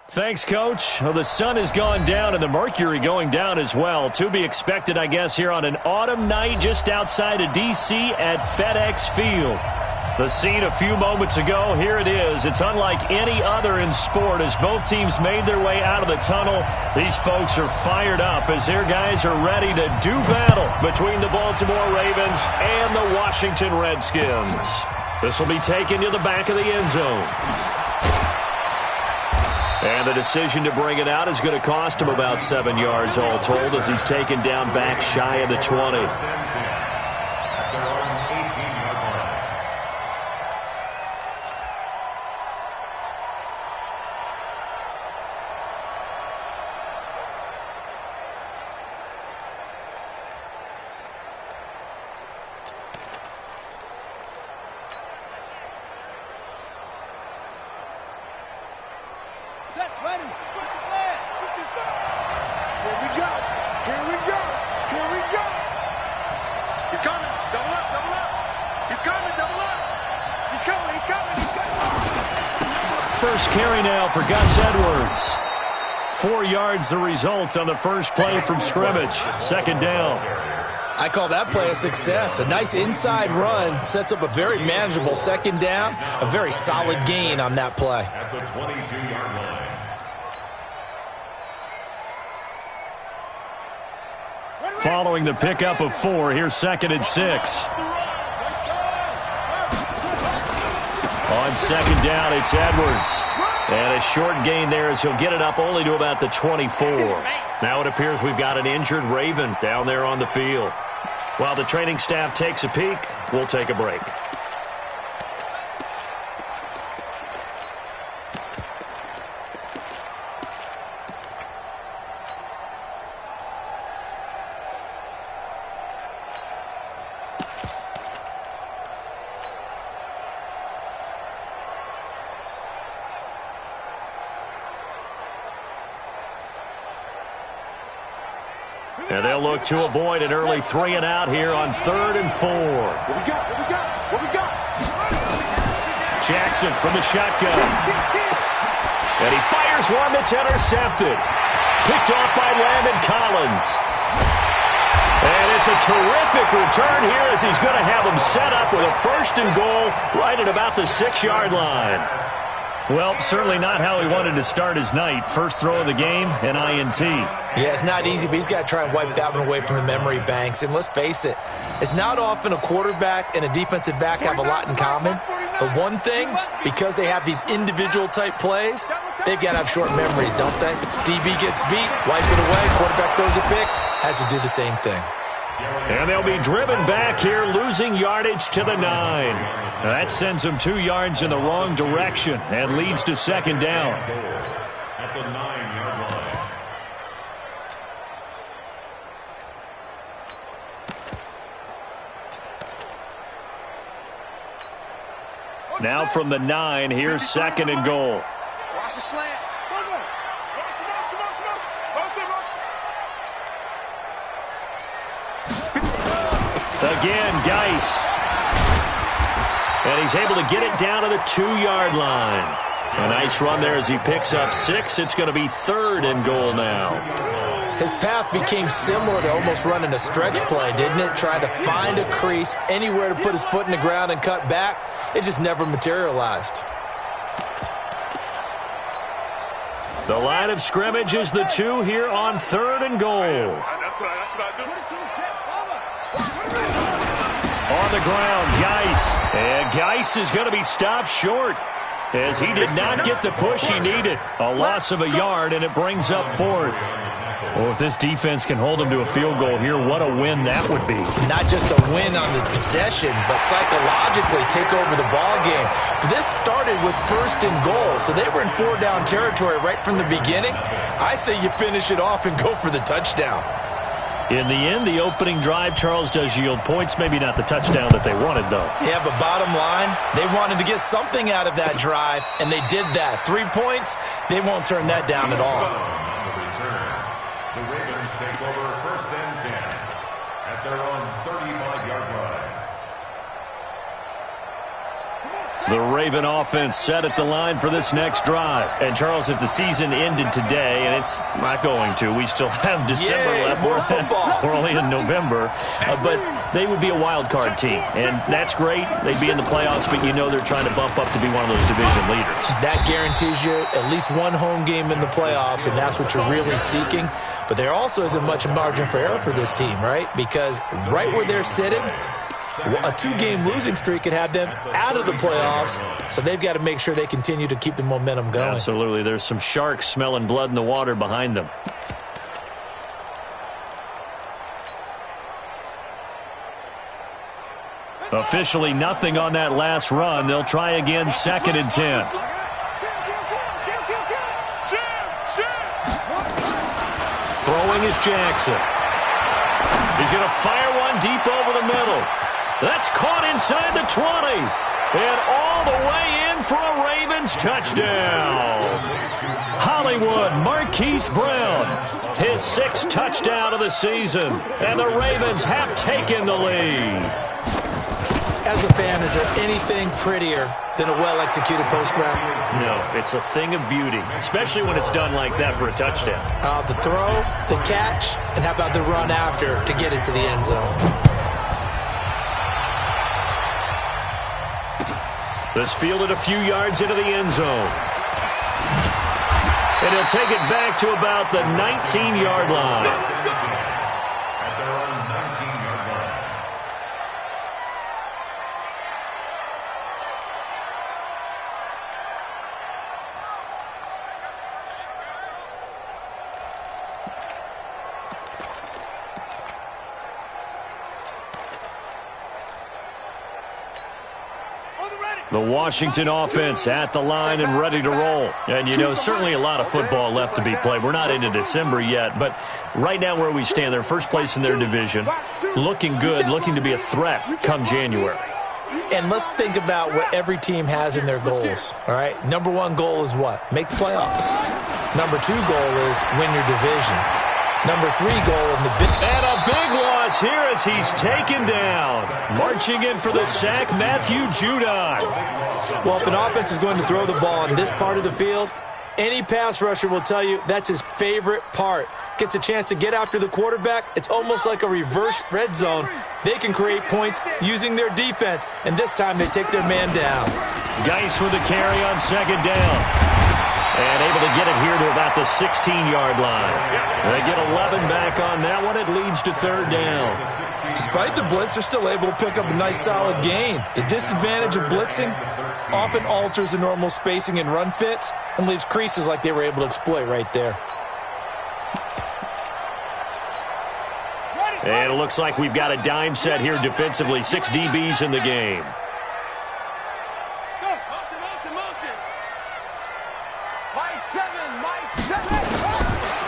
Thanks, Coach. Well, the sun has gone down and the mercury going down as well. To be expected, I guess, here on an autumn night just outside of D.C. at FedEx Field. The scene a few moments ago, here it is. It's unlike any other in sport as both teams made their way out of the tunnel. These folks are fired up as their guys are ready to do battle between the Baltimore Ravens and the Washington Redskins. This will be taken to the back of the end zone. And the decision to bring it out is going to cost him about 7 yards all told as he's taken down back shy of the 20. First carry now for Gus Edwards. 4 yards the result on the first play from scrimmage. Second down. I call that play a success. A nice inside run sets up a very manageable second down. A very solid gain on that play. At the 22-yard line. Following the pickup of 4, here's 2nd and 6. On second down, it's Edwards. And a short gain there as he'll get it up only to about the 24. Now it appears we've got an injured Raven down there on the field. While the training staff takes a peek, we'll take a break. And they'll look to avoid an early 3 and out here on 3rd and 4. What we got? Jackson from the shotgun. And he fires one that's intercepted. Picked off by Landon Collins. And it's a terrific return here as he's going to have him set up with a 1st and goal right at about the 6-yard line. Well, certainly not how he wanted to start his night. First throw of the game, an INT. Yeah, it's not easy, but he's got to try and wipe that one away from the memory banks. And let's face it, it's not often a quarterback and a defensive back have a lot in common. But one thing, because they have these individual type plays, they've got to have short memories, don't they? DB gets beat, wipe it away, quarterback throws a pick, has to do the same thing. And they'll be driven back here, losing yardage to the 9. That sends them 2 yards in the wrong direction and leads to second down. At the 9-yard line. Now from the 9, here's 2nd and goal. Watch the slant. Again, Geis. And he's able to get it down to the 2-yard line. A nice run there as he picks up 6. It's going to be 3rd and goal now. His path became similar to almost running a stretch play, didn't it? Trying to find a crease, anywhere to put his foot in the ground and cut back. It just never materialized. The line of scrimmage is the 2 here on 3rd and goal. That's what I do. On the ground, Geis. And Geis is going to be stopped short as he did not get the push he needed. A loss of a yard, and it brings up 4th. Well, if this defense can hold him to a field goal here, what a win that would be. Not just a win on the possession, but psychologically take over the ball game. This started with 1st and goal, so they were in 4-down territory right from the beginning. I say you finish it off and go for the touchdown. In the end, the opening drive, Charles, does yield points. Maybe not the touchdown that they wanted, though. Yeah, but bottom line, they wanted to get something out of that drive, and they did that. 3 points, they won't turn that down at all. The Ravens take over 1st and 10 at their own 35-yard line. The Raven offense set at the line for this next drive. And, Charles, if the season ended today, and it's not going to, we still have December left. More football. We're only in November. But they would be a wild card team. And that's great. They'd be in the playoffs, but you know they're trying to bump up to be one of those division leaders. That guarantees you at least one home game in the playoffs, and that's what you're really seeking. But there also isn't much margin for error for this team, right? Because right where they're sitting, a 2-game losing streak could have them out of the playoffs, so they've got to make sure they continue to keep the momentum going. Absolutely. There's some sharks smelling blood in the water behind them. Officially nothing on that last run. They'll try again, 2nd and 10. Throwing is Jackson. He's going to fire one deep over the middle. That's caught inside the 20. And all the way in for a Ravens touchdown. Hollywood Marquise Brown, his 6th touchdown of the season. And the Ravens have taken the lead. As a fan, is there anything prettier than a well-executed post-route? No, it's a thing of beauty, especially when it's done like that for a touchdown. The throw, the catch, and how about the run after to get into the end zone? This fielded a few yards into the end zone. And he'll take it back to about the 19-yard line. At their own 19-yard line. The Washington offense at the line and ready to roll. And, you know, certainly a lot of football left to be played. We're not into December yet, but right now where we stand, they're first place in their division, looking good, looking to be a threat come January. And let's think about what every team has in their goals, all right? Number 1 goal is what? Make the playoffs. Number 2 goal is win your division. Number 3 goal in the big... And a big loss here as he's taken down. Marching in for the sack, Matthew Judon. Well, if an offense is going to throw the ball in this part of the field, any pass rusher will tell you that's his favorite part. Gets a chance to get after the quarterback. It's almost like a reverse red zone. They can create points using their defense, and this time they take their man down. Geis with the carry on 2nd down. And able to get it here to about the 16-yard line. They get 11 back on that one. It leads to 3rd down. Despite the blitz, they're still able to pick up a nice solid gain. The disadvantage of blitzing often alters the normal spacing and run fits and leaves creases like they were able to exploit right there. And it looks like we've got a dime set here defensively. 6 DBs in the game.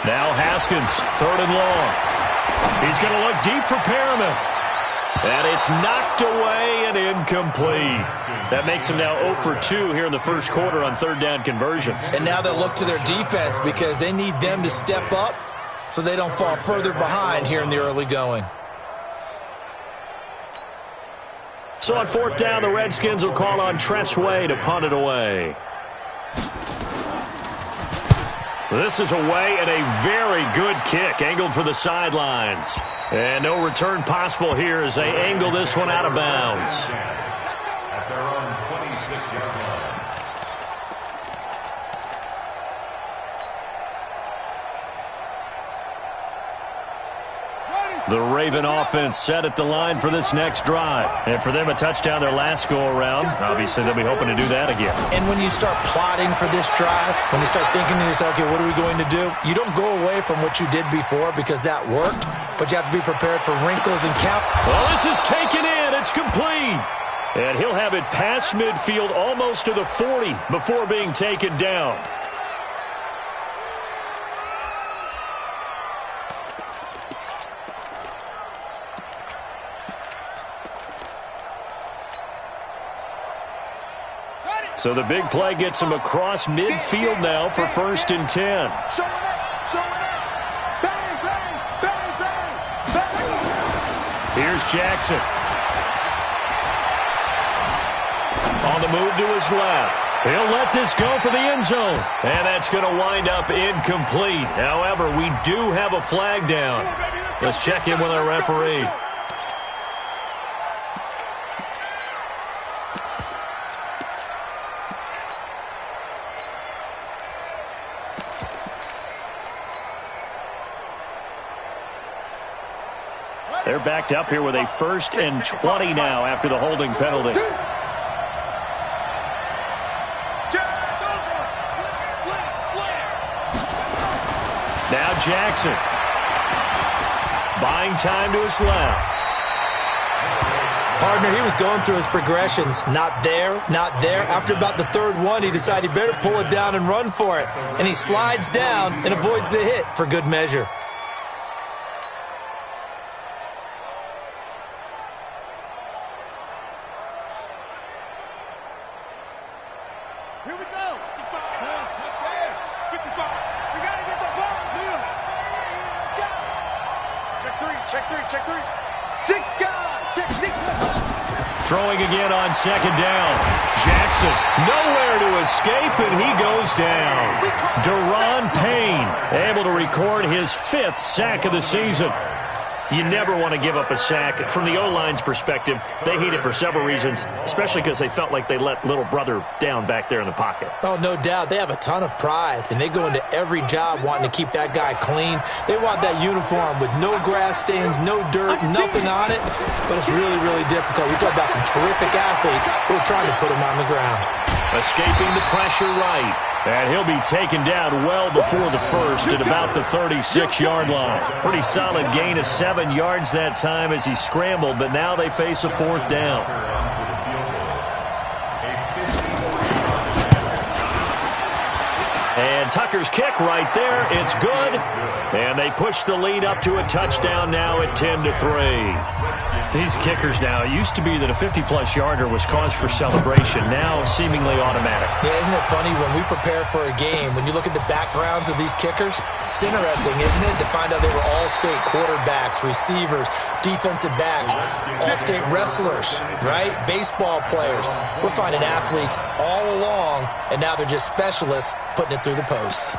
Now Haskins, 3rd and long. He's going to look deep for Perriman. And it's knocked away and incomplete. That makes him now 0 for 2 here in the first quarter on 3rd down conversions. And now they'll look to their defense because they need them to step up so they don't fall further behind here in the early going. So on 4th down, the Redskins will call on Tress Way to punt it away. This is away and a very good kick, angled for the sidelines. And no return possible here as they angle this one out of bounds. At their own 26-yard line. The Raven offense set at the line for this next drive. And for them, a touchdown their last go-around. Obviously, they'll be hoping to do that again. And when you start plotting for this drive, when you start thinking to yourself, okay, what are we going to do? You don't go away from what you did before because that worked, but you have to be prepared for wrinkles and count. Well, this is taken in. It's complete. And he'll have it past midfield almost to the 40 before being taken down. So the big play gets him across midfield now for 1st and 10. Here's Jackson. On the move to his left. He'll let this go for the end zone. And that's going to wind up incomplete. However, we do have a flag down. Let's check in with our referee. They're backed up here with a 1st and 20 now after the holding penalty. Now Jackson. Buying time to his left. Partner, he was going through his progressions. Not there, not there. After about the 3rd one, he decided he better pull it down and run for it. And he slides down and avoids the hit for good measure. Here we go. Get the ball. We got to get the ball. Check three. 6 guys. Check 6. Throwing again on 2nd down. Jackson nowhere to escape, and he goes down. Deron Payne able to record his 5th sack of the season. You never want to give up a sack. From the O-line's perspective, they hate it for several reasons, especially because they felt like they let little brother down back there in the pocket. Oh, no doubt. They have a ton of pride, and they go into every job wanting to keep that guy clean. They want that uniform with no grass stains, no dirt, nothing on it. But it's really, really difficult. You're talking about some terrific athletes who are trying to put him on the ground. Escaping the pressure right. And he'll be taken down well before the 1st at about the 36-yard line. Pretty solid gain of 7 yards that time as he scrambled, but now they face a 4th down. And Tucker's kick right there. It's good. And they push the lead up to a touchdown now at 10-3. These kickers now, it used to be that a 50-plus yarder was cause for celebration. Now seemingly automatic. Yeah, isn't it funny when we prepare for a game, when you look at the backgrounds of these kickers? It's interesting, isn't it, to find out they were all-state quarterbacks, receivers, defensive backs, all-state wrestlers, right? Baseball players. We're finding athletes all along, and now they're just specialists putting it through the posts.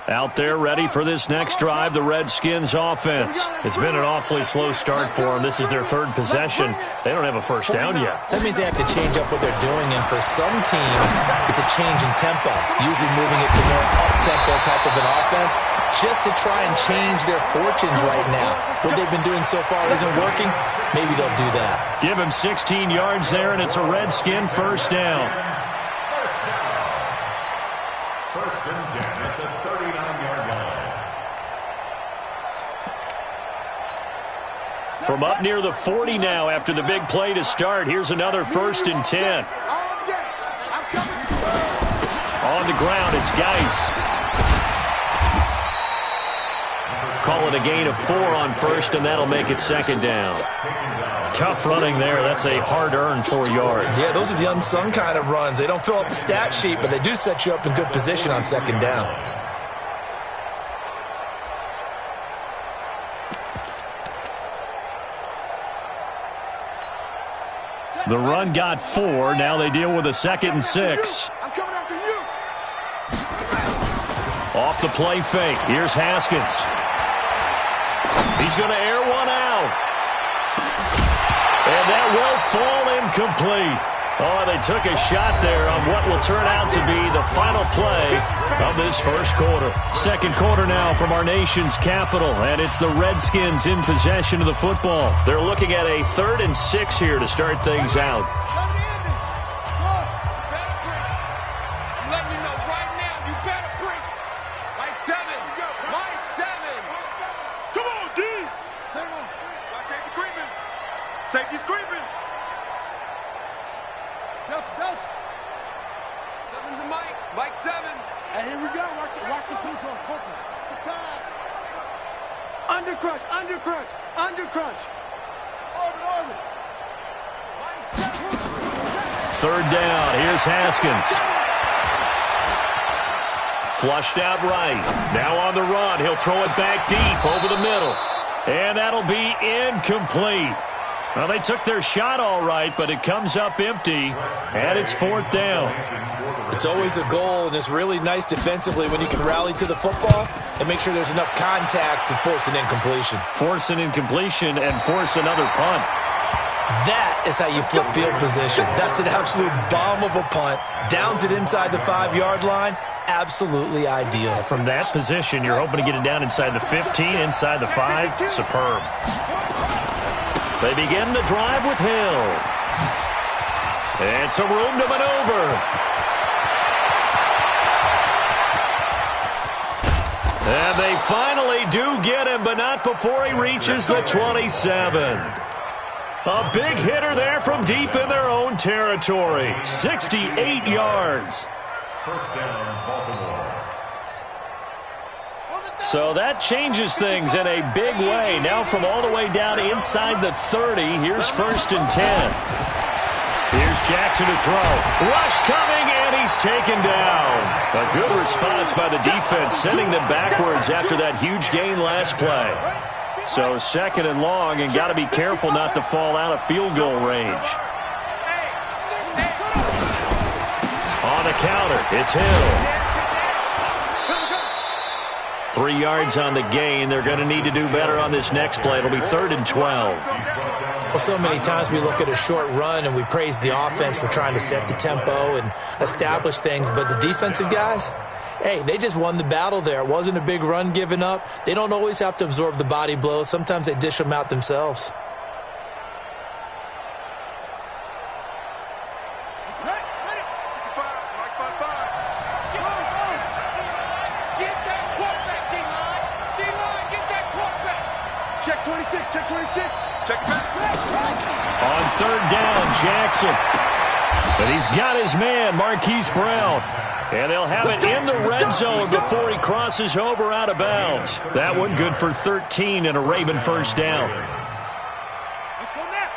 Out there ready for this next drive, the Redskins offense. It's been an awfully slow start for them. This is their 3rd possession. They don't have a 1st down yet. So that means they have to change up what they're doing, and for some teams, it's a change in tempo, usually moving it to more up-tempo type of an offense, just to try and change their fortunes right now. What they've been doing so far isn't working. Maybe they'll do that. Give him 16 yards there, and it's a Redskin 1st down. 1st and 10 at the 39-yard line. From up near the 40 now after the big play to start, here's another 1st and 10. On the ground, it's Geis. Call it a gain of 4 on 1st, and that'll make it 2nd down. Tough running there. That's a hard-earned 4 yards. Yeah, those are the unsung kind of runs. They don't fill up the stat sheet, but they do set you up in good position on 2nd down. The run got 4. Now they deal with a 2nd and 6. I'm coming after you. Off the play fake. Here's Haskins. He's going to air one out. And that will fall incomplete. Oh, they took a shot there on what will turn out to be the final play of this 1st quarter. 2nd quarter now from our nation's capital, and it's the Redskins in possession of the football. They're looking at a 3rd and 6 here to start things out. Safety's creeping. Delta. 7's a Mike. Mike 7. And here we go. Watch the control. The pass. Under crunch. Orbit. Mike 7. third down. Here's Haskins. Flushed out right. Now on the run. He'll throw it back deep over the middle. And that'll be incomplete. Well, they took their shot all right, but it comes up empty, and it's fourth down. It's always a goal, and it's really nice defensively when you can rally to the football and make sure there's enough contact to force an incompletion. Force an incompletion and force another punt. That is how you flip field position. That's an absolute bomb of a punt. Downs it inside the 5-yard line. Absolutely ideal. From that position, you're hoping to get it down inside the 15, inside the 5. Superb. They begin the drive with Hill. And some room to maneuver. And they finally do get him, but not before he reaches the 27. A big hitter there from deep in their own territory. 68 yards. First down, Baltimore. So that changes things in a big way. Now from all the way down inside the 30, here's first and 10. Here's Jackson to throw. Rush coming, and he's taken down. A good response by the defense, sending them backwards after that huge gain last play. So second and long, and got to be careful not to fall out of field goal range. On the counter, it's Hill. 3 yards on the gain. They're going to need to do better on this next play. It'll be 3rd and 12. Well, so many times we look at a short run and we praise the offense for trying to set the tempo and establish things, but the defensive guys, hey, they just won the battle there. It wasn't a big run given up. They don't always have to absorb the body blows. Sometimes they dish them out themselves. Check 26, check 26. Check back. On third down, Jackson. But he's got his man, Marquise Brown. And they'll have it in the red zone before he crosses over out of bounds. That one good for 13 and a Raven first down. Let's go now.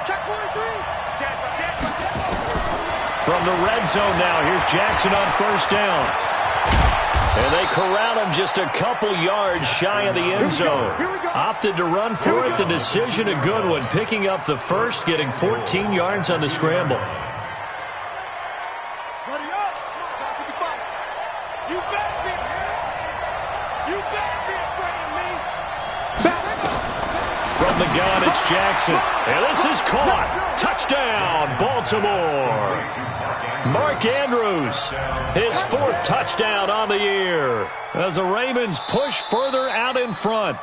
Check 43. From the red zone now, here's Jackson on first down. And they corral him just a couple yards shy of the end zone. Opted to run for it. The decision a good one. Picking up the first, getting 14 yards on the scramble. Buddy up. You better be afraid of me. From the gun, it's Jackson. And this is caught. Touchdown, Baltimore. Mark Andrews, his 4th touchdown on the year. As the Ravens push further out in front.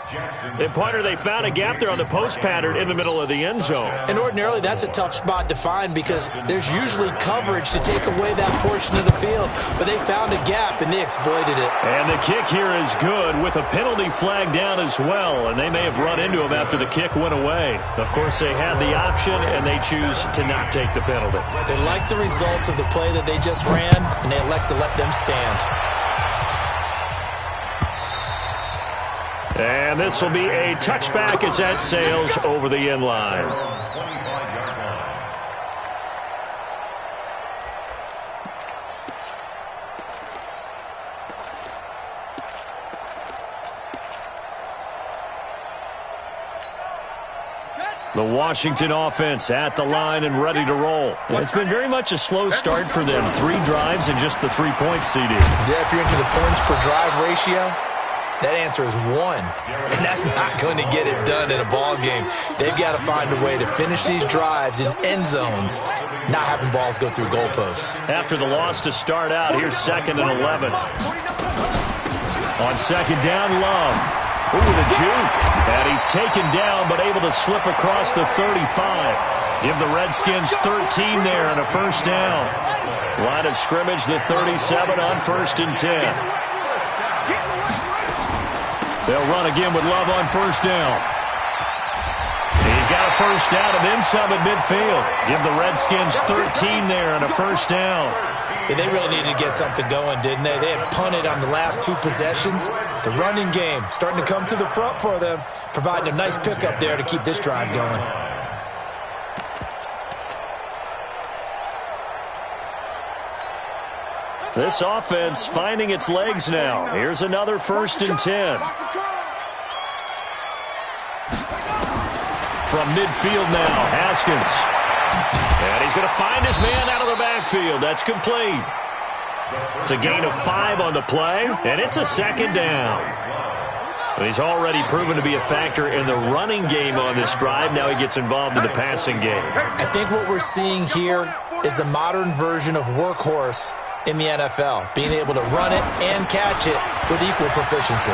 In Pointer, they found a gap there on the post pattern in the middle of the end zone. And ordinarily, that's a tough spot to find because there's usually coverage to take away that portion of the field. But they found a gap, and they exploited it. And the kick here is good with a penalty flag down as well. And they may have run into him after the kick went away. Of course, they had the option, and they choose to not take the penalty. They like the results of the play that they just ran, and they elect to let them stand. And this will be a touchback as that sails over the end line. The Washington offense at the line and ready to roll. It's been very much a slow start for them. 3 drives and just the 3 points, CD. Yeah, if you're into the points per drive ratio, that answer is 1. And that's not going to get it done in a ball game. They've got to find a way to finish these drives in end zones, not having balls go through goalposts. After the loss to start out, here's 2nd and 11. On 2nd down, Love. Ooh, the juke. And he's taken down, but able to slip across the 35. Give the Redskins 13 there and a first down. Line of scrimmage, the 37 on 1st and 10. They'll run again with Love on first down. He's got a first down and then some at midfield. Give the Redskins 13 there and a first down. Yeah, they really needed to get something going, didn't they? They had punted on the last 2 possessions. The running game starting to come to the front for them, providing a nice pickup there to keep this drive going. This offense finding its legs now. Here's another 1st and 10. From midfield now, Haskins. And he's going to find his man out of the backfield. That's complete. It's a gain of 5 on the play, and it's a 2nd down. He's already proven to be a factor in the running game on this drive. Now he gets involved in the passing game. I think what we're seeing here is the modern version of workhorse in the NFL, being able to run it and catch it with equal proficiency.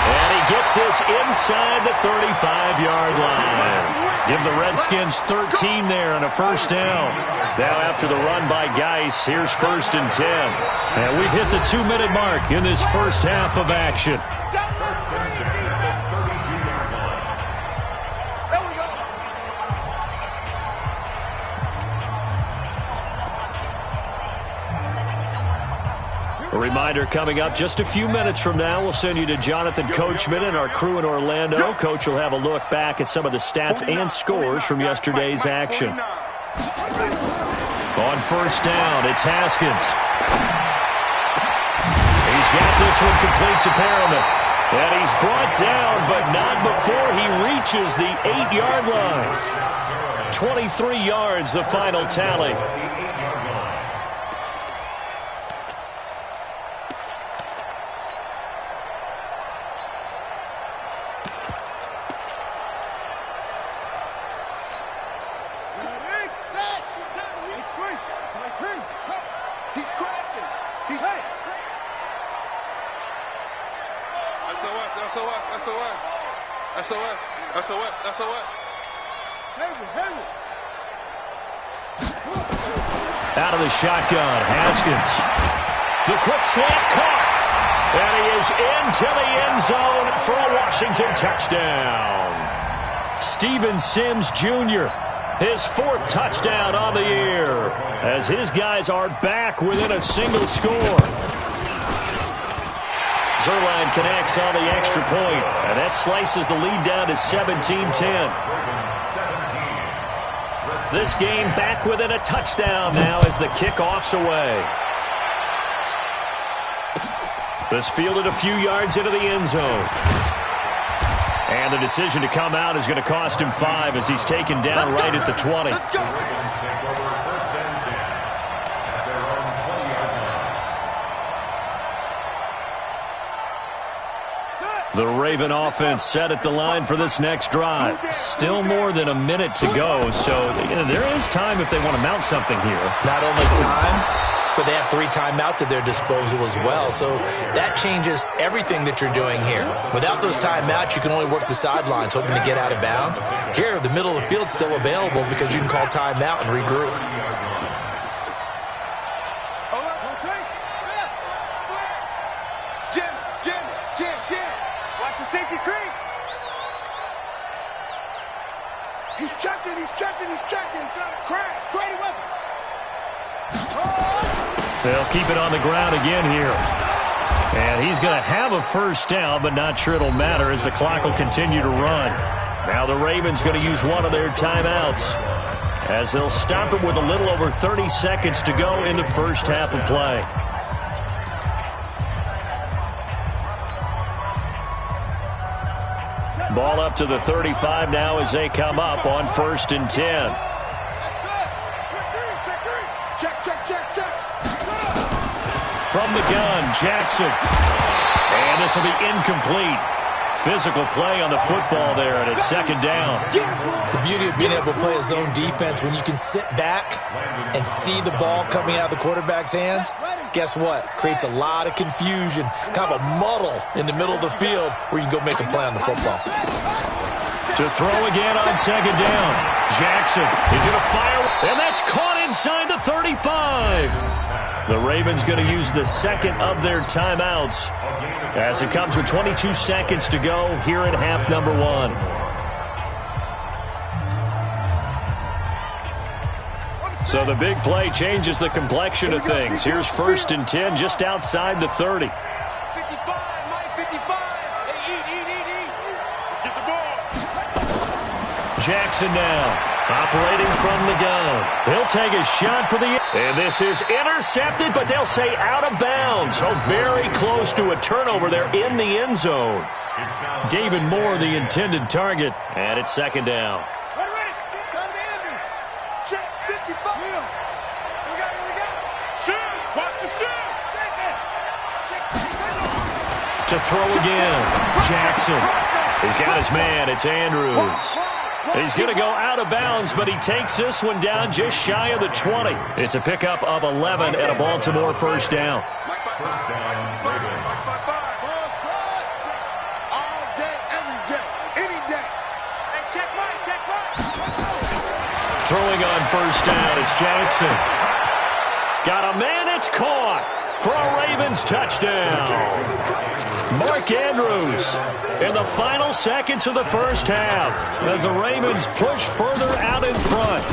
And he gets this inside the 35-yard line. Give the Redskins 13 there and a 1st down. Now after the run by Geis, here's 1st and 10. And we've hit the 2-minute mark in this first half of action. A reminder coming up just a few minutes from now, we'll send you to Jonathan Coachman and our crew in Orlando. Coach will have a look back at some of the stats and scores from yesterday's action. On 1st down, it's Haskins. He's got this one complete to Perriman. And he's brought down, but not before he reaches the 8-yard line. 23 yards, the final tally. Out of the shotgun, Haskins. The quick slant caught. And he is into the end zone for a Washington touchdown. Steven Sims Jr., his 4th touchdown on the year, as his guys are back within a single score. Zerline connects on the extra point, and that slices the lead down to 17-10. This game back within a touchdown now as the kickoff's away. This fielded a few yards into the end zone. And the decision to come out is going to cost him 5 as he's taken down right at the 20. The Raven offense set at the line for this next drive. Still more than a minute to go, so there is time if they want to mount something here. Not only time, but they have 3 timeouts at their disposal as well, so that changes everything that you're doing here. Without those timeouts, you can only work the sidelines, hoping to get out of bounds. Here, the middle of the field's still available because you can call timeout and regroup. Crash, great weapon. They'll keep it on the ground again here. And he's going to have a 1st down, but not sure it'll matter as the clock will continue to run. Now the Ravens going to use one of their timeouts as they'll stop it with a little over 30 seconds to go in the first half of play. Ball up to the 35 now as they come up on 1st and 10. Check. From the gun, Jackson. And this will be incomplete. Physical play on the football there, and it's 2nd down. The beauty of being able to play a zone defense, when you can sit back and see the ball coming out of the quarterback's hands, guess what? Creates a lot of confusion, kind of a muddle in the middle of the field where you can go make a play on the football. To throw again on 2nd down. Jackson is going to fire, and that's caught inside the 35. The Ravens going to use the 2nd of their timeouts as it comes with 22 seconds to go here in half number 1. So the big play changes the complexion of things. Here's 1st and 10 just outside the 30. 55, Mike, 55. Hey, eat. Let's get the ball. Jackson now. Operating from the gun. He'll take a shot for the... And this is intercepted, but they'll say out of bounds. So very close to a turnover there in the end zone. David Moore, the intended target. And it's second down. Ready. Time to end it. Check 55. We got it. Shoot. Watch the shoot. To throw again. Jackson. He's got his man. It's Andrews. He's going to go out of bounds, but he takes this one down just shy of the 20. It's a pickup of 11 and a Baltimore first down. First down, Ravens. All day, every day, any day. Hey, check right. Throwing on first down, it's Jackson. Got a man, it's caught for a Ravens touchdown. Mark Andrews in the final seconds of the first half as the Ravens push further out in front.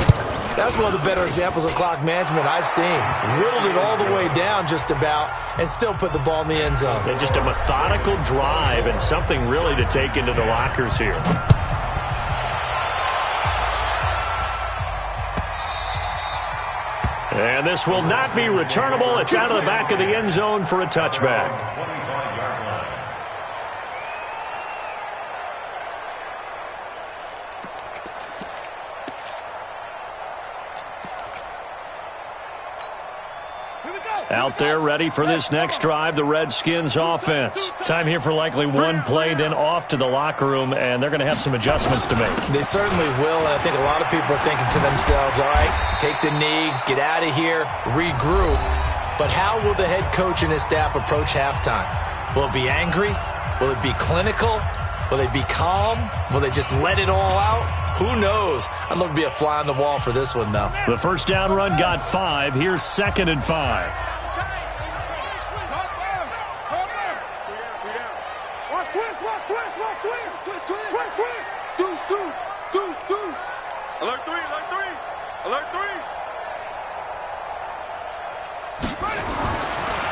That's one of the better examples of clock management I've seen. Whittled it all the way down just about and still put the ball in the end zone. And just a methodical drive and something really to take into the lockers here. And this will not be returnable. It's out of the back of the end zone for a touchback. 25-yard line. Out there ready for this next drive, the Redskins offense. Time here for likely one play, then off to the locker room, and they're going to have some adjustments to make. They certainly will, and I think a lot of people are thinking to themselves, all right, take the knee, get out of here, regroup. But how will the head coach and his staff approach halftime? Will it be angry? Will it be clinical? Will they be calm? Will they just let it all out? Who knows? I'd love to be a fly on the wall for this one, though. The first down run got 5. Here's 2nd and 5. Alert three.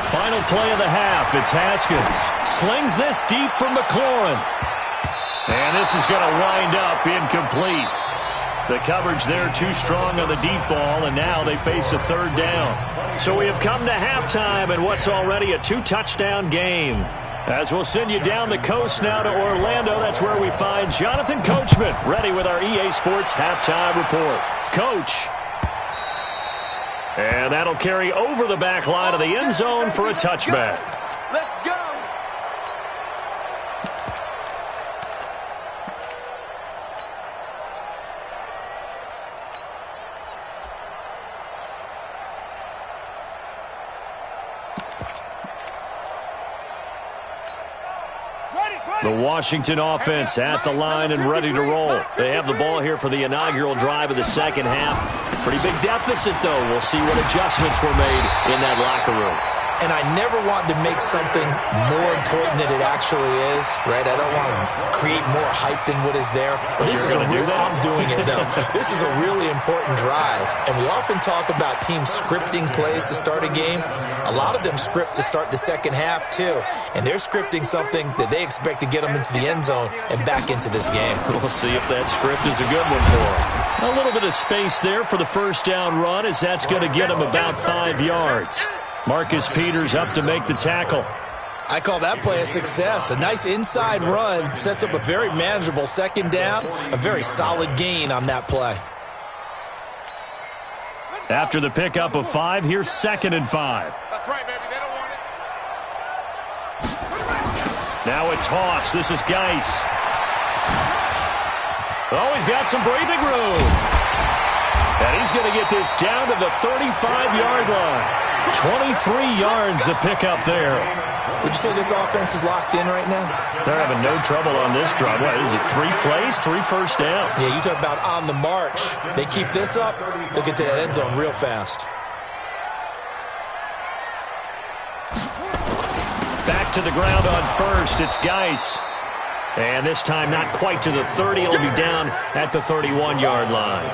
Final play of the half. It's Haskins. Slings this deep from McLaurin. And this is going to wind up incomplete. The coverage there too strong on the deep ball, and now they face a third down. So we have come to halftime in what's already a 2-touchdown game. As we'll send you down the coast now to Orlando, that's where we find Jonathan Coachman, ready with our EA Sports halftime report. Coach. And that'll carry over the back line of the end zone for a touchback. Let's go. The Washington offense at the line and ready to roll. They have the ball here for the inaugural drive of the second half. Pretty big deficit, though. We'll see what adjustments were made in that locker room. And I never want to make something more important than it actually is, right? I don't want to create more hype than what is there. But this is a real, I'm doing it, though. This is a really important drive. And we often talk about teams scripting plays to start a game. A lot of them script to start the second half, too. And they're scripting something that they expect to get them into the end zone and back into this game. We'll see if that script is a good one for them. A little bit of space there for the first down run, as that's going to get them about 5 yards. Marcus Peters up to make the tackle. I call that play a success. A nice inside run sets up a very manageable second down, a very solid gain on that play. After the pickup of 5, here's 2nd and 5. That's right, baby. They don't want it. Now a toss. This is Geis. Oh, he's got some breathing room. And he's going to get this down to the 35-yard line. 23 yards to pick up there. Would you say this offense is locked in right now? They're having no trouble on this drive. What is it, 3 plays, 3 first downs? Yeah, you talk about on the march. They keep this up, they'll get to that end zone real fast. Back to the ground on first. It's Geis. And this time not quite to the 30. It'll be down at the 31-yard line.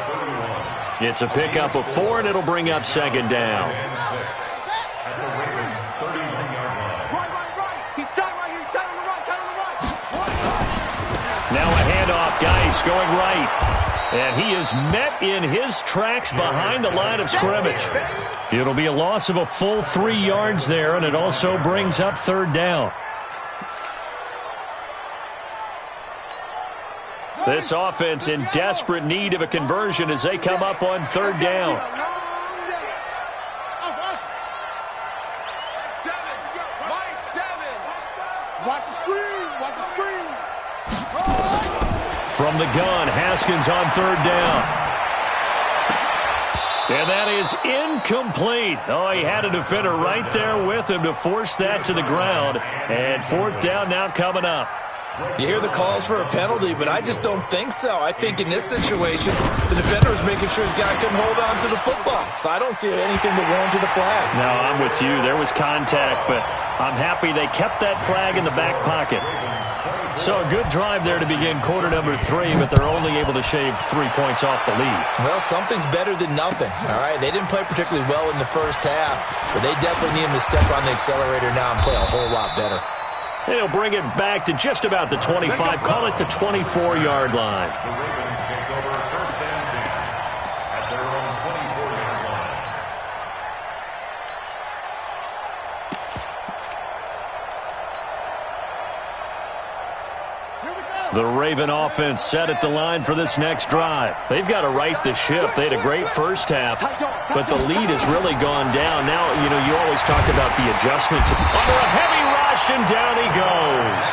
It's a pickup of 4, and it'll bring up 2nd down. Now a handoff. Geis going right. And he is met in his tracks behind the line of scrimmage. It'll be a loss of a full 3 yards there, and it also brings up third down. This offense in desperate need of a conversion as they come up on third down. Watch the screen. Watch the screen. From the gun, Haskins on third down. And that is incomplete. Oh, he had a defender right there with him to force that to the ground. And fourth down now coming up. You hear the calls for a penalty, but I just don't think so. I think in this situation, the defender was making sure his guy couldn't hold on to the football. So I don't see anything that warranted a flag. No, I'm with you. There was contact, but I'm happy they kept that flag in the back pocket. So a good drive there to begin quarter number 3, but they're only able to shave 3 points off the lead. Well, something's better than nothing, all right? They didn't play particularly well in the first half, but they definitely need him to step on the accelerator now and play a whole lot better. They'll bring it back to just about the 25. Call it the 24-yard line. The Ravens take over first and 10 at their own 24-yard line. The Raven offense set at the line for this next drive. They've got to right the ship. They had a great first half, but the lead has really gone down. Now, you always talk about the adjustments. Under a heavy rush, and down he goes.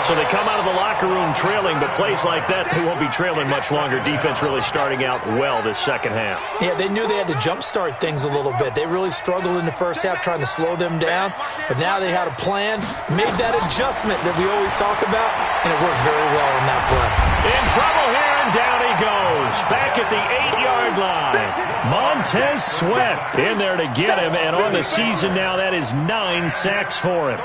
So they come out of the locker room trailing, but plays like that, they won't be trailing much longer. Defense really starting out well this second half. Yeah, they knew they had to jumpstart things a little bit. They really struggled in the first half trying to slow them down, but now they had a plan, made that adjustment that we always talk about, and it worked very well in that play. In trouble here, and down he goes. Back at the 8-yard line. Montez Sweat in there to get him, and on the season now, that is 9 sacks for him.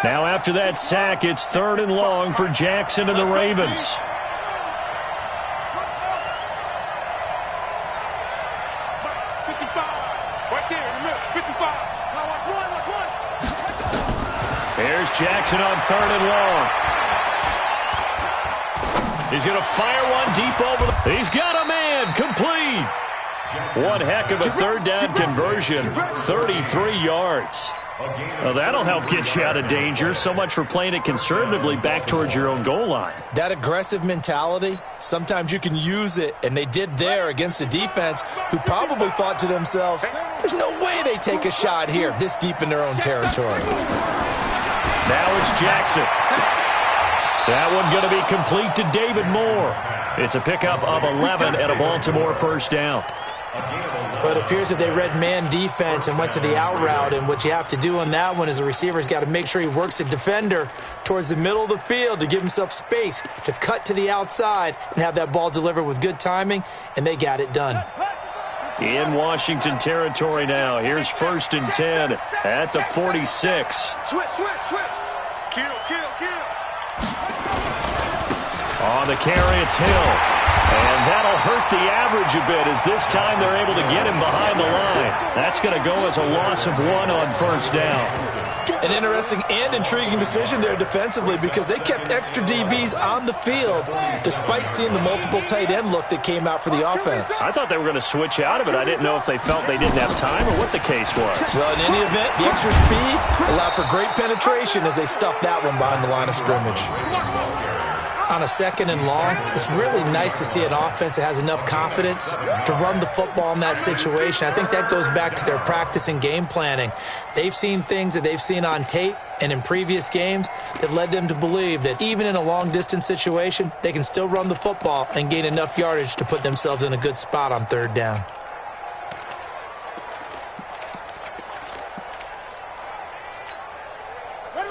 Now after that sack, it's third and long for Jackson and the Ravens. Here's Jackson on third and long. He's going to fire one deep over the... He's got a man, complete. One heck of a third down conversion, 33 yards. Well, that'll help get you out of danger. So much for playing it conservatively back towards your own goal line. That aggressive mentality, sometimes you can use it, and they did there against a defense who probably thought to themselves, there's no way they take a shot here this deep in their own territory. Now it's Jackson. That one going to be complete to David Moore. It's a pickup of 11 and a Baltimore first down. But it appears that they read man defense and went to the out route, and what you have to do on that one is the receiver's got to make sure he works the defender towards the middle of the field to give himself space to cut to the outside and have that ball delivered with good timing, and they got it done. In Washington territory now. Here's first and 10 at the 46. Switch. Kill. On the carry, it's Hill. And that'll hurt the average a bit as this time they're able to get him behind the line. That's going to go as a loss of 1 on first down. An interesting and intriguing decision there defensively because they kept extra DBs on the field despite seeing the multiple tight end look that came out for the offense. I thought they were going to switch out of it. I didn't know if they felt they didn't have time or what the case was. Well, in any event, the extra speed allowed for great penetration as they stuffed that one behind the line of scrimmage. On a second and long, it's really nice to see an offense that has enough confidence to run the football in that situation. I think that goes back to their practice and game planning. They've seen things that they've seen on tape and in previous games that led them to believe that even in a long-distance situation, they can still run the football and gain enough yardage to put themselves in a good spot on third down.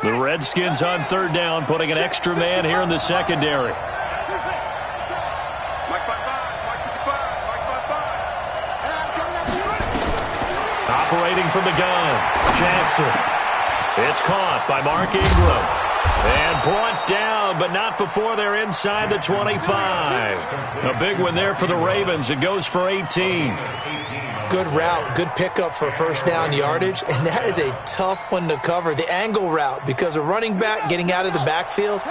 The Redskins on third down, putting an extra man here in the secondary. Operating from the gun, Jackson. It's caught by Mark Ingram. And brought down, but not before they're inside the 25. A big one there for the Ravens. It goes for 18. Good route, good pickup for first down yardage, and that is a tough one to cover. The angle route, because a running back getting out of the backfield,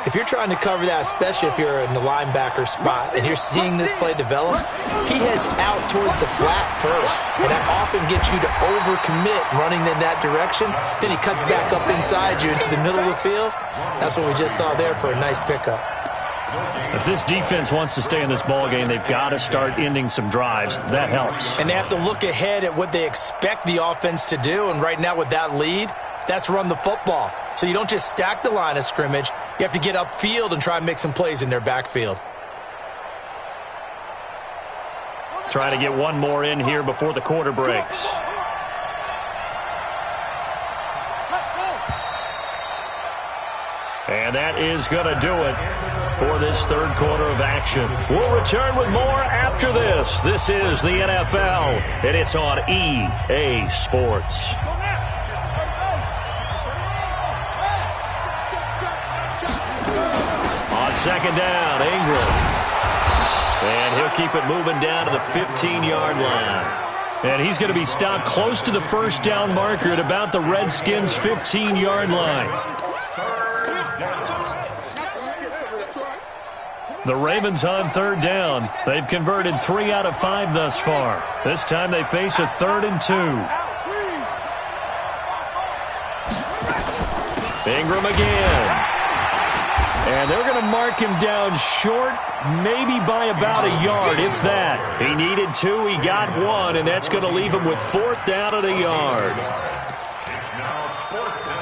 if you're trying to cover that, especially if you're in the linebacker spot and you're seeing this play develop, he heads out towards the flat first, and that often gets you to overcommit running in that direction. Then he cuts back up inside you into the middle of the field. That's what we just saw there for a nice pickup. If this defense wants to stay in this ballgame, they've got to start ending some drives. That helps. And they have to look ahead at what they expect the offense to do. And right now with that lead, that's run the football. So you don't just stack the line of scrimmage. You have to get upfield and try and make some plays in their backfield. Try to get one more in here before the quarter breaks. And that is going to do it for this third quarter of action. We'll return with more after this. This is the NFL, and it's on EA Sports. On second down, Ingram. And he'll keep it moving down to the 15-yard line. And he's going to be stopped close to the first down marker at about the Redskins' 15-yard line. The Ravens on third down. They've converted 3 out of 5 thus far. This time they face a 3rd and 2. Ingram again. And they're going to mark him down short, maybe by about a yard, if that. He needed 2, he got 1, and that's going to leave him with 4th down at a yard. It's now 4th down.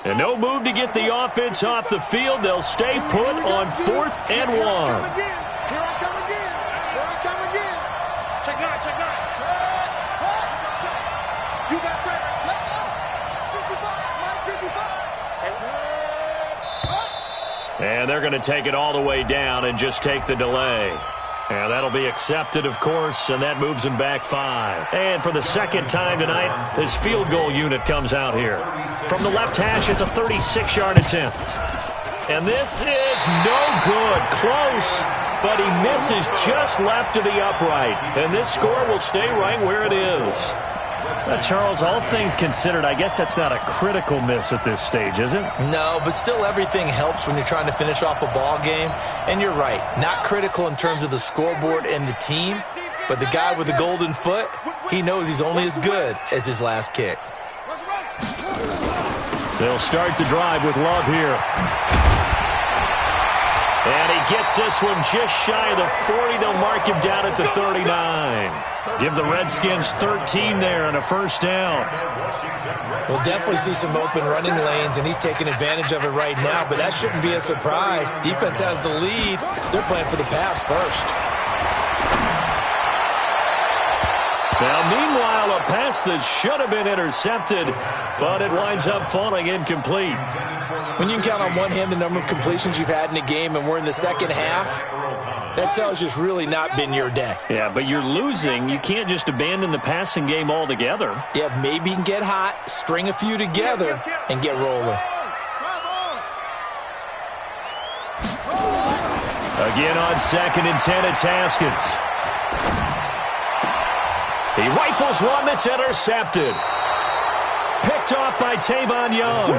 And no move to get the offense off the field. They'll stay put on 4th and 1. Here I come again. Here I come again. Check 9, check 9. You got straight. Let go. 55. And they're going to take it all the way down and just take the delay. And that'll be accepted, of course, and that moves him back 5. And for the second time tonight, this field goal unit comes out here. From the left hash, it's a 36-yard attempt. And this is no good. Close, but he misses just left of the upright. And this score will stay right where it is. Charles, all things considered, I guess that's not a critical miss at this stage, is it? No, but still everything helps when you're trying to finish off a ball game. And you're right, not critical in terms of the scoreboard and the team, but the guy with the golden foot, he knows he's only as good as his last kick. They'll start the drive with Love here. And he gets this one just shy of the 40. They'll mark him down at the 39. Give the Redskins 13 there and a first down. We'll definitely see some open running lanes, and he's taking advantage of it right now, but that shouldn't be a surprise. Defense has the lead. They're playing for the pass first. Now, meanwhile, a pass that should have been intercepted, but it winds up falling incomplete. When you can count on one hand the number of completions you've had in a game, and we're in the second half, that tells you it's really not been your day. Yeah, but you're losing. You can't just abandon the passing game altogether. Yeah, maybe you can get hot, string a few together, and get rolling. Again on 2nd and 10, it's Haskins. He rifles one that's intercepted. Picked off by Tavon Young.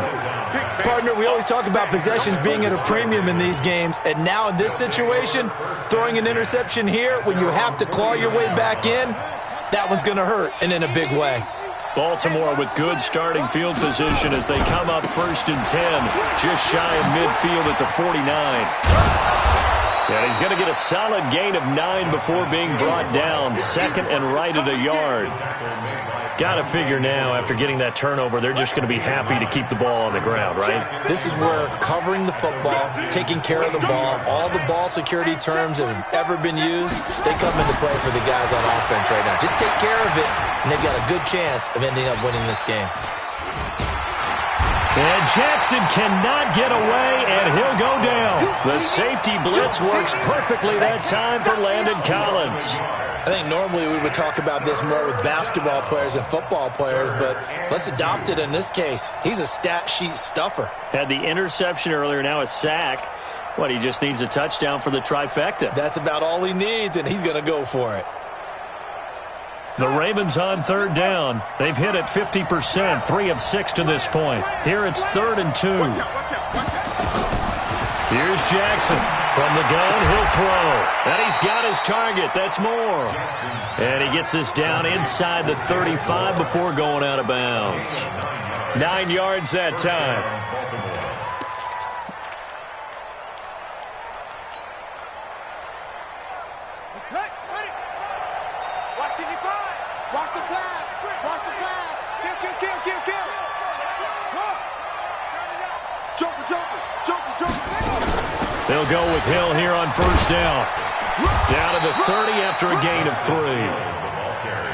Partner, we always talk about possessions being at a premium in these games, and now in this situation, throwing an interception here when you have to claw your way back in, that one's going to hurt, and in a big way. Baltimore with good starting field position as they come up 1st and 10, just shy of midfield at the 49. And he's going to get a solid gain of 9 before being brought down. 2nd and right at a yard. Got to figure now, after getting that turnover, they're just going to be happy to keep the ball on the ground, right? This is where covering the football, taking care of the ball, all the ball security terms that have ever been used, they come into play for the guys on offense right now. Just take care of it, and they've got a good chance of ending up winning this game. And Jackson cannot get away, and he'll go down. The safety blitz works perfectly that time for Landon Collins. I think normally we would talk about this more with basketball players and football players, but let's adopt it in this case. He's a stat sheet stuffer. Had the interception earlier, now a sack. He just needs a touchdown for the trifecta. That's about all he needs, and he's going to go for it. The Ravens on third down. They've hit it 50%, 3 of 6 to this point. Here it's 3rd and 2. Here's Jackson. From the gun, he'll throw. And he's got his target. That's more. And he gets this down inside the 35 before going out of bounds. 9 yards that time. Watch the pass. Watch the pass. Kill. Joker. They'll go with Hill here on first down. Down to the 30 after a gain of 3.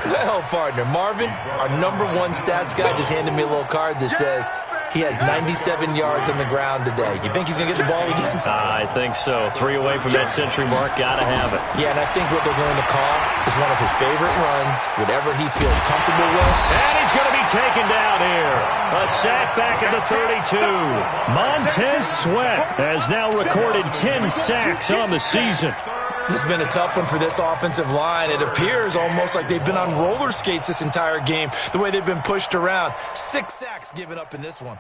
Well, partner, Marvin, our #1 stats guy just handed me a little card that says he has 97 yards on the ground today. You think he's going to get the ball again? I think so. 3 away from that century mark. Got to have it. Yeah, and I think what they're going to call is one of his favorite runs, whatever he feels comfortable with. And he's going to be taken down here. A sack back at the 32. Montez Sweat has now recorded 10 sacks on the season. This has been a tough one for this offensive line. It appears almost like they've been on roller skates this entire game, the way they've been pushed around. 6 sacks given up in this one.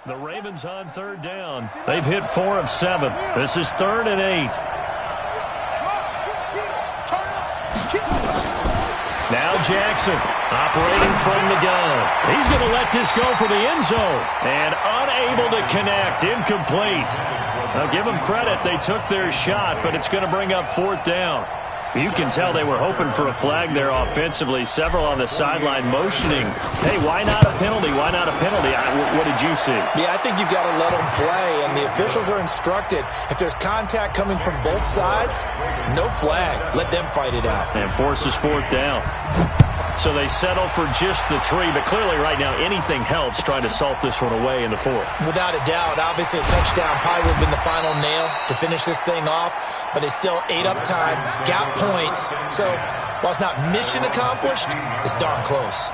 The Ravens on third down. They've hit 4 of 7. This is 3rd and 8. Now Jackson operating from the gun. He's going to let this go for the end zone. And unable to connect. Incomplete. Now give them credit. They took their shot, but it's going to bring up 4th down. You can tell they were hoping for a flag there offensively. Several on the sideline motioning. Hey, why not a penalty? Why not a penalty? What did you see? Yeah, I think you've got to let them play, and the officials are instructed. If there's contact coming from both sides, no flag. Let them fight it out. And forces 4th down. So they settle for just the 3, but clearly right now anything helps trying to salt this one away in the 4th. Without a doubt, obviously a touchdown probably would have been the final nail to finish this thing off, but it's still 8 up time, got points. So while it's not mission accomplished, it's darn close.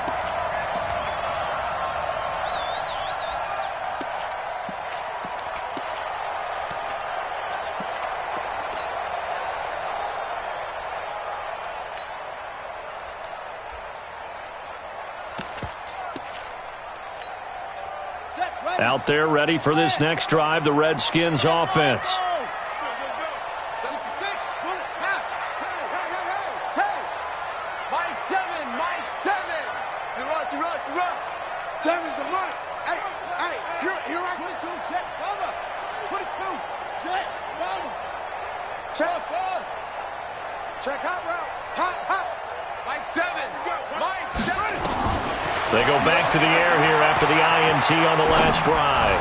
Out there ready for this next drive, the Redskins offense. Check hot route. Hot. Mike 7. They go back to the air here after the INT on the last drive.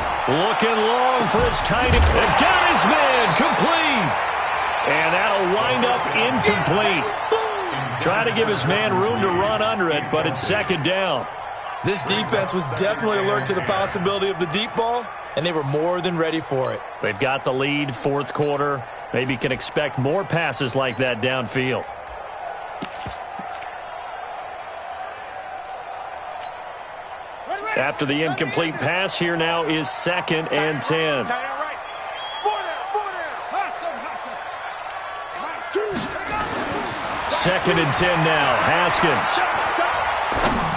Looking long for his tight end. And got his man complete. And that'll wind up incomplete. Try to give his man room to run under it, but it's 2nd down. This defense was definitely alert to the possibility of the deep ball, and they were more than ready for it. They've got the lead, 4th quarter. Maybe can expect more passes like that downfield. After the incomplete pass, here now is 2nd and 10. 2nd and 10 now. Haskins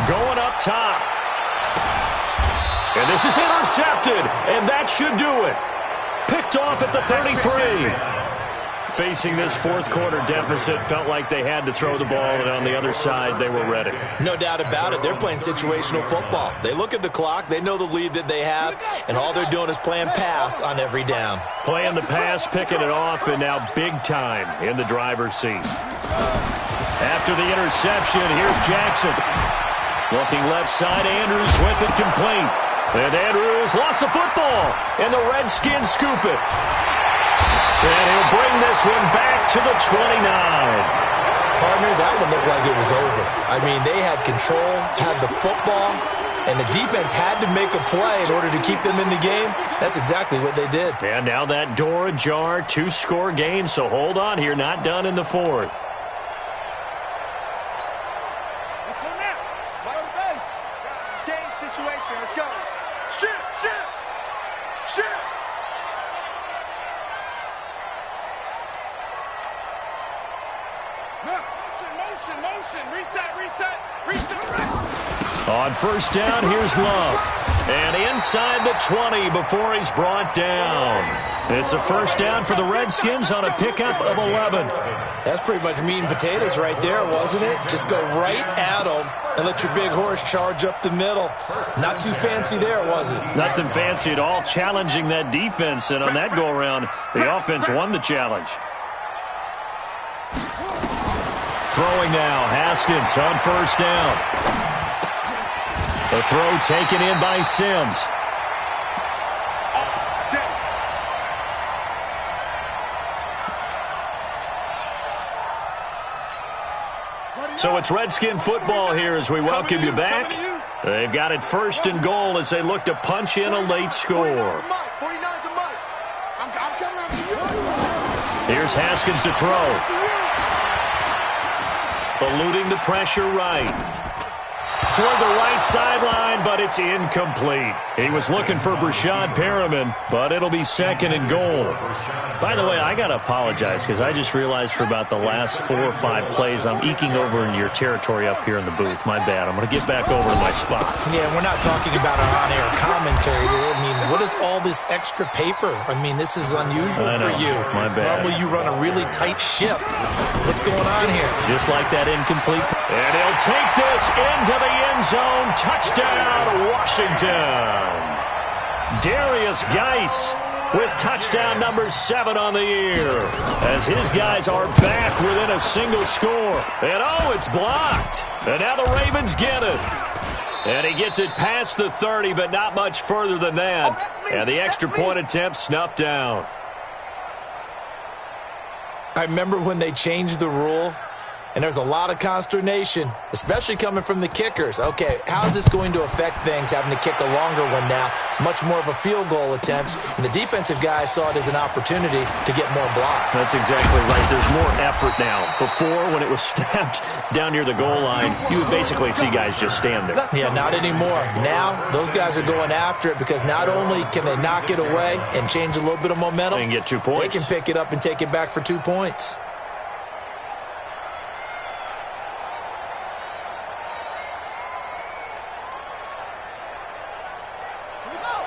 going up top. And this is intercepted, and that should do it. Picked off at the 33. Facing this 4th quarter deficit, felt like they had to throw the ball, and on the other side, they were ready. No doubt about it. They're playing situational football. They look at the clock, they know the lead that they have, and all they're doing is playing pass on every down. Playing the pass, picking it off, and now big time in the driver's seat. After the interception, here's Jackson. Looking left side, Andrews with it complete. And Andrews lost the football, and the Redskins scoop it. And he'll bring this one back to the 29. Partner, that one looked like it was over. I mean, they had control, had the football, and the defense had to make a play in order to keep them in the game. That's exactly what they did. And now that door ajar, 2-score game, so hold on here, not done in the fourth. Let's go now. Right on the base. It's game situation. Let's go. Shoot, shoot, shoot. Motion. Reset. On first down, here's Love. And inside the 20 before he's brought down. It's a first down for the Redskins on a pickup of 11. That's pretty much meat and potatoes right there, wasn't it? Just go right at them and let your big horse charge up the middle. Not too fancy there, was it? Nothing fancy at all, challenging that defense. And on that go-around, the offense won the challenge. Throwing now, Haskins on first down. The throw taken in by Sims. So it's Redskin football here as we welcome you back. They've got it first and goal as they look to punch in a late score. Here's Haskins to throw. Eluding the pressure right. Toward the right sideline, but it's incomplete. He was looking for Brashad Perriman, but it'll be second and goal. By the way, I got to apologize because I just realized for about the last 4 or 5 plays, I'm eking over into your territory up here in the booth. My bad. I'm going to get back over to my spot. Yeah, we're not talking about our on-air commentary here. I mean, what is all this extra paper? I mean, this is unusual for you. My bad. Normally you run a really tight ship. What's going on here? Just like that incomplete. And he'll take this into the end zone. Touchdown, Washington. Darius Geis with touchdown number 7 on the year as his guys are back within a single score. And oh, it's blocked. And now the Ravens get it. And he gets it past the 30, but not much further than that. And the extra point attempt snuffed down. I remember when they changed the rule, and there's a lot of consternation, especially coming from the kickers. Okay, how's this going to affect things, having to kick a longer one now, much more of a field goal attempt, and the defensive guys saw it as an opportunity to get more block. That's exactly right. There's more effort now. Before, when it was snapped down near the goal line, you would basically see guys just stand there. Yeah, not anymore. Now, those guys are going after it because not only can they knock it away and change a little bit of momentum, and get 2 points. They can pick it up and take it back for 2 points.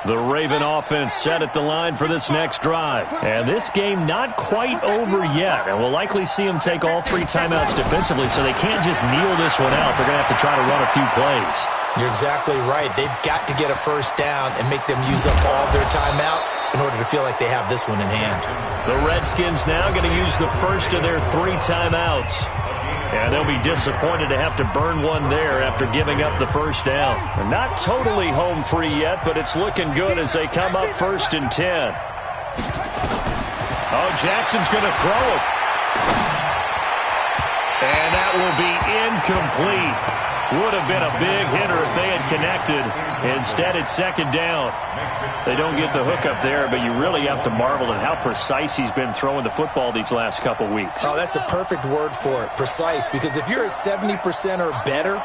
The Raven offense set at the line for this next drive. And this game not quite over yet. And we'll likely see them take all 3 timeouts defensively, so they can't just kneel this one out. They're going to have to try to run a few plays. You're exactly right. They've got to get a first down and make them use up all their timeouts in order to feel like they have this one in hand. The Redskins now going to use the first of their 3 timeouts. And they'll be disappointed to have to burn one there after giving up the first down. They're not totally home free yet, but it's looking good as they come up 1st and 10. Oh, Jackson's going to throw it. And that will be incomplete. Would have been a big hitter if they had connected. Instead, it's 2nd down. They don't get the hook up there, but you really have to marvel at how precise he's been throwing the football these last couple weeks. Oh, that's a perfect word for it, precise, because if you're at 70% or better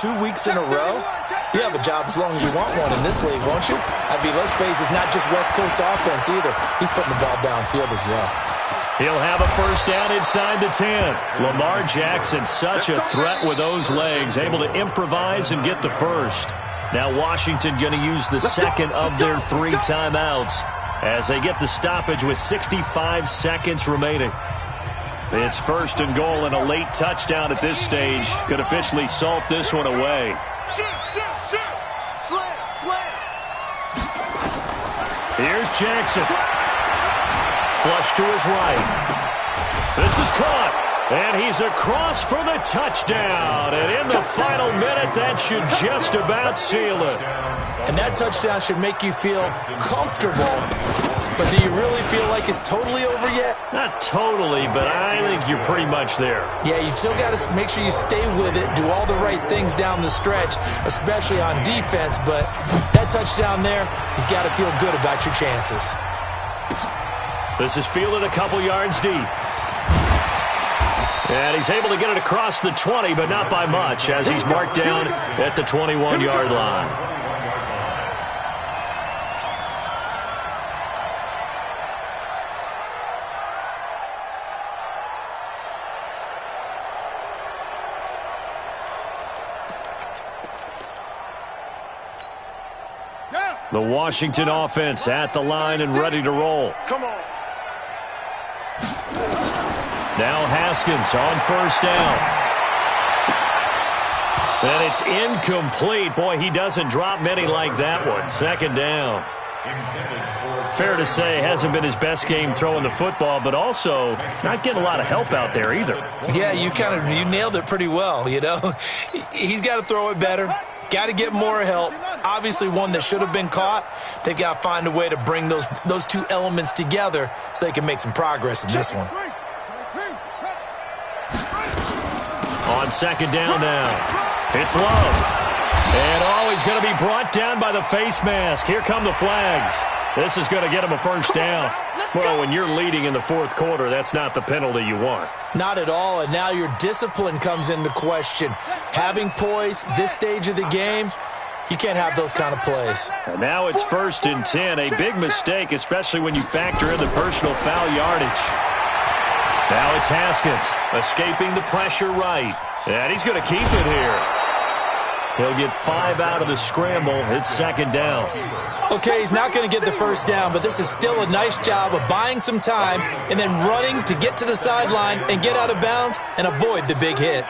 2 weeks in a row, you have a job as long as you want one in this league, won't you? I mean, let's face it, it's not just West Coast offense either. He's putting the ball downfield as well. He'll have a first down inside the 10. Lamar Jackson, such a threat with those legs, able to improvise and get the first. Now Washington going to use the second of their 3 timeouts as they get the stoppage with 65 seconds remaining. It's 1st and goal, and a late touchdown at this stage could officially salt this one away. Here's Jackson. Flush to his right. This is caught. And he's across for the touchdown. And in the final minute, that should just about seal it. And that touchdown should make you feel comfortable. But do you really feel like it's totally over yet? Not totally, but I think you're pretty much there. Yeah, you still got to make sure you stay with it, do all the right things down the stretch, especially on defense. But that touchdown there, you got to feel good about your chances. This is fielded a couple yards deep. And he's able to get it across the 20, but not by much, as he's marked down at the 21-yard line. The Washington offense at the line and ready to roll. Come on. Now Haskins on first down. And it's incomplete. Boy, he doesn't drop many like that one. Second down. Fair to say, hasn't been his best game throwing the football, but also not getting a lot of help out there either. Yeah, you nailed it pretty well, you know. He's got to throw it better. Got to get more help. Obviously one that should have been caught. They've got to find a way to bring those two elements together so they can make some progress in this one. On second down now, it's Love. And he's going to be brought down by the face mask. Here come the flags. This is going to get him a first down. Well, when you're leading in the fourth quarter, that's not the penalty you want. Not at all, and now your discipline comes into question. Having poise this stage of the game, you can't have those kind of plays. And now it's 1st and 10. A big mistake, especially when you factor in the personal foul yardage. Now it's Haskins escaping the pressure right. And he's going to keep it here. He'll get 5 out of the scramble. It's second down. Okay, he's not going to get the first down, but this is still a nice job of buying some time and then running to get to the sideline and get out of bounds and avoid the big hit.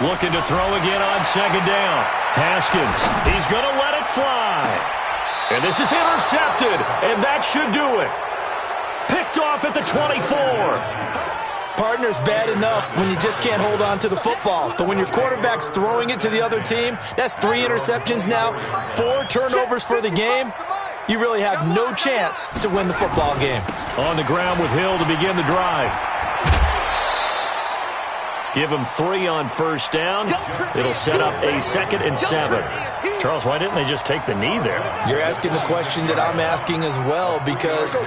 Looking to throw again on second down. Haskins, he's going to let it fly. And this is intercepted, and that should do it. Picked off at the 24. Partner's bad enough when you just can't hold on to the football. But when your quarterback's throwing it to the other team, that's 3 interceptions now, 4 turnovers for the game. You really have no chance to win the football game. On the ground with Hill to begin the drive. Give him 3 on first down. It'll set up a 2nd and 7. Charles, why didn't they just take the knee there? You're asking the question that I'm asking as well, because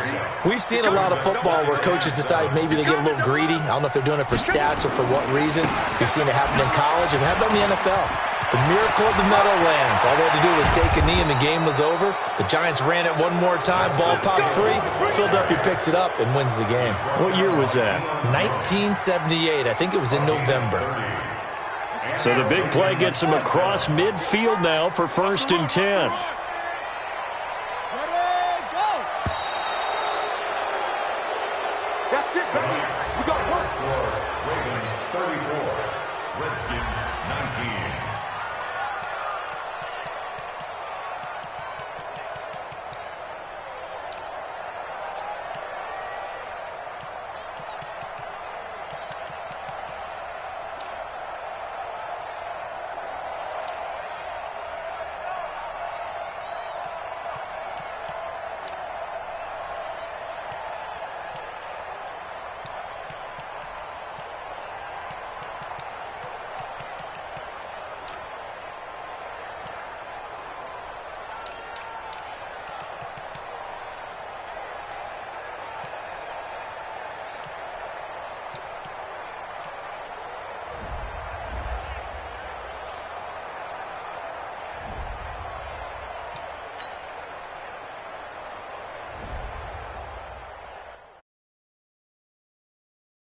we've seen a lot of football where coaches decide maybe they get a little greedy. I don't know if they're doing it for stats or for what reason. We've seen it happen in college, and how about in the NFL? The miracle of the Meadowlands. All they had to do was take a knee and the game was over. The Giants ran it one more time. Ball popped free. Philadelphia picks it up and wins the game. What year was that? 1978. I think it was in November. So the big play gets him across midfield now for 1st and 10. That's it, baby. We got one. Ravens 34, Redskins 19.